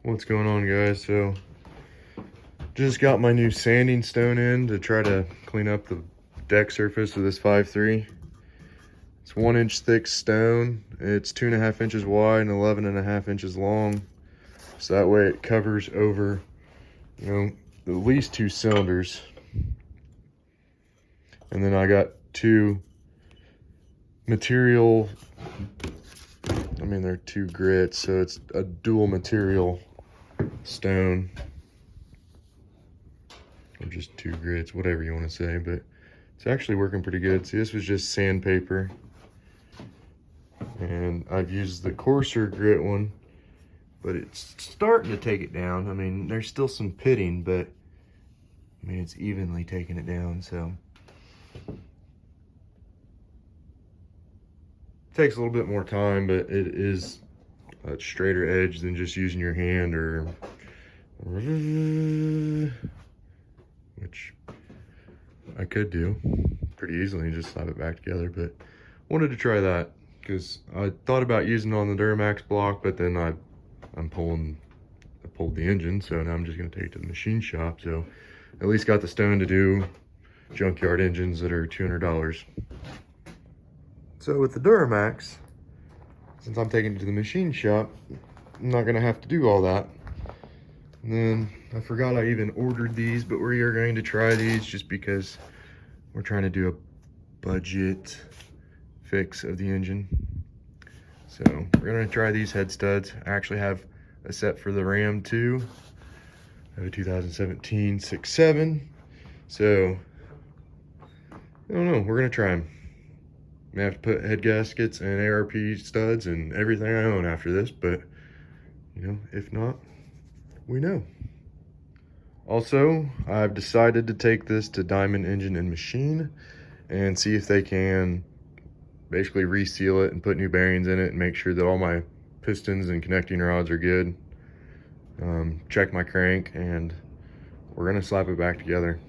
What's going on, guys? So just got my new sanding stone in to try to clean up the deck surface of this 5.3. It's 1 inch thick stone. It's 2.5 inches wide and 11.5 inches long, so that way it covers over, at least 2 cylinders. And then I got two material, they're 2 grits, so it's a dual material stone, or just 2 grits, whatever you want to say, but it's actually working pretty good. See, this was just sandpaper, and I've used the coarser grit one, but it's starting to take it down. There's still some pitting, but it's evenly taking it down, so it takes a little bit more time, but it is a straighter edge than just using your hand, which I could do pretty easily and just slap it back together, but wanted to try that because I thought about using it on the Duramax block, but then I pulled the engine, so now I'm just going to take it to the machine shop. So at least got the stone to do junkyard engines that are $200. So with the Duramax, since I'm taking it to the machine shop, I'm not going to have to do all that. And then I forgot I even ordered these, but we are going to try these just because we're trying to do a budget fix of the engine. So we're going to try these head studs. I actually have a set for the Ram too. I have a 2017 6.7. So I don't know, we're going to try them. May have to put head gaskets and ARP studs and everything I own after this, but if not, we know. Also, I've decided to take this to Diamond Engine and Machine and see if they can basically reseal it and put new bearings in it and make sure that all my pistons and connecting rods are good. Check my crank, and we're gonna slap it back together.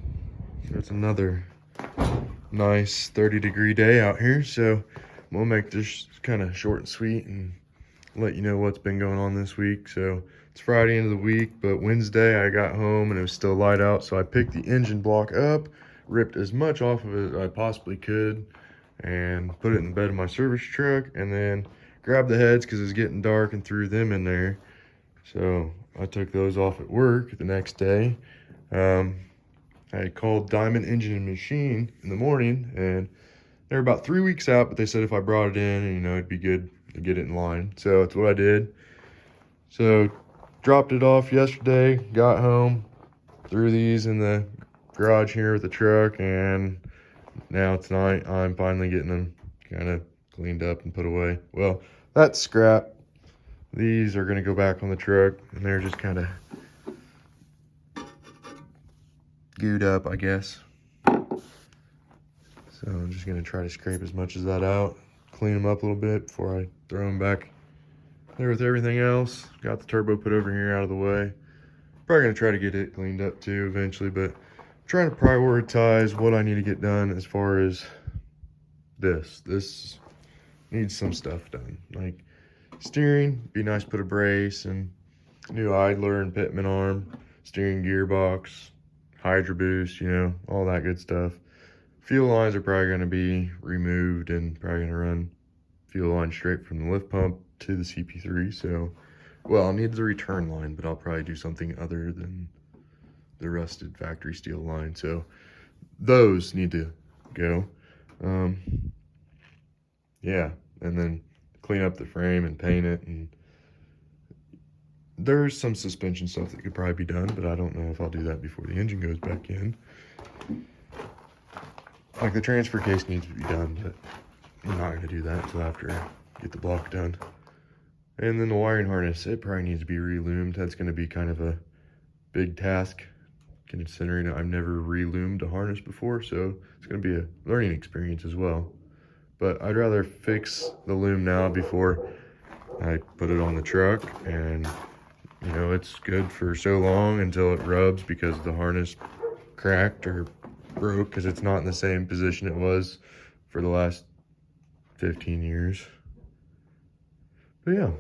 It's another nice 30-degree day out here, so we'll make this kind of short and sweet and let you know what's been going on this week. So it's Friday end of the week, but Wednesday I got home and it was still light out, so I picked the engine block up, ripped as much off of it as I possibly could, and put it in the bed of my service truck, and then grabbed the heads because it was getting dark and threw them in there. So I took those off at work the next day. I called Diamond Engine and Machine in the morning, and they're about 3 weeks out, but they said if I brought it in, it'd be good to get it in line. So that's what I did. So dropped it off yesterday, got home, threw these in the garage here with the truck, and now tonight I'm finally getting them kind of cleaned up and put away. Well, that's scrap. These are going to go back on the truck, and they're just kind of gooed up, I guess. So I'm just going to try to scrape as much of that out, clean them up a little bit before I throw them back there with everything else. Got the turbo put over here out of the way. Probably going to try to get it cleaned up too eventually, but I'm trying to prioritize what I need to get done as far as this. This needs some stuff done. Like steering, be nice to put a brace and new idler and pitman arm, steering gearbox, hydro boost, all that good stuff. Fuel lines are probably going to be removed and probably going to run fuel line straight from the lift pump to the CP3. So, well, I'll need the return line, but I'll probably do something other than the rusted factory steel line. So those need to go. Yeah, and then clean up the frame and paint it. And there's some suspension stuff that could probably be done, but I don't know if I'll do that before the engine goes back in. Like the transfer case needs to be done, but I'm not going to do that until after I get the block done. And then the wiring harness, it probably needs to be reloomed. That's going to be kind of a big task, considering I've never reloomed a harness before, so it's going to be a learning experience as well. But I'd rather fix the loom now before I put it on the truck, and it's good for so long until it rubs because the harness cracked or broke, because it's not in the same position it was for the last 15 years. But yeah,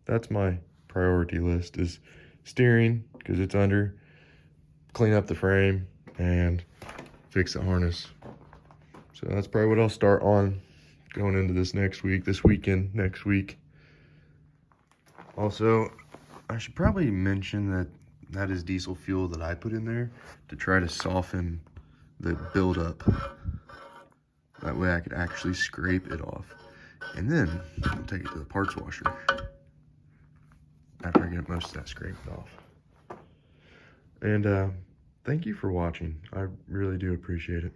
that's my priority list, is steering, because it's under, clean up the frame, and fix the harness. So that's probably what I'll start on going into this weekend, next week. Also, I should probably mention that is diesel fuel that I put in there to try to soften the buildup. That way I could actually scrape it off. And then I'll take it to the parts washer after I get most of that scraped off. And thank you for watching. I really do appreciate it.